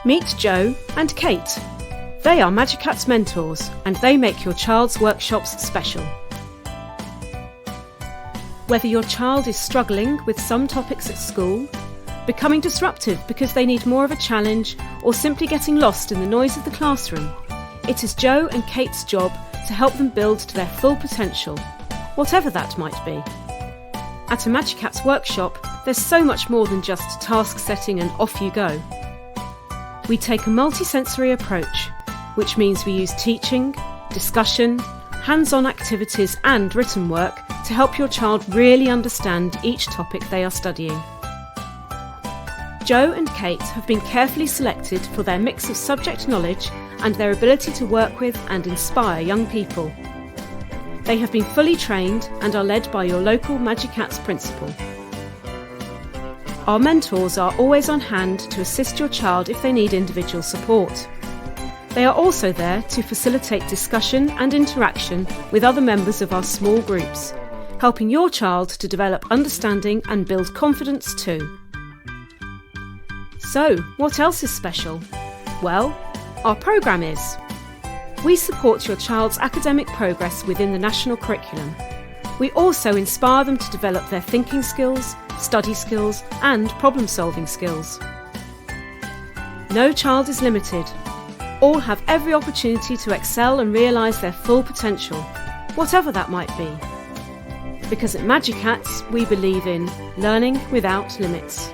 Meet Joe and Kate. They are MagiKats mentors and they make your child's workshops special. Whether your child is struggling with some topics at school, becoming disruptive because they need more of a challenge, or simply getting lost in the noise of the classroom, it is Joe and Kate's job to help them build to their full potential, whatever that might be. At a MagiKats workshop, there's so much more than just task setting and off you go. We take a multi-sensory approach, which means we use teaching, discussion, hands-on activities and written work to help your child really understand each topic they are studying. Joe and Kate have been carefully selected for their mix of subject knowledge and their ability to work with and inspire young people. They have been fully trained and are led by your local MagiKats principal. Our mentors are always on hand to assist your child if they need individual support. They are also there to facilitate discussion and interaction with other members of our small groups, helping your child to develop understanding and build confidence too. So, what else is special? Well, our programme is. We support your child's academic progress within the national curriculum. We also inspire them to develop their thinking skills, study skills and problem-solving skills. No child is limited. All have every opportunity to excel and realise their full potential, whatever that might be. Because at MagiKats, we believe in learning without limits.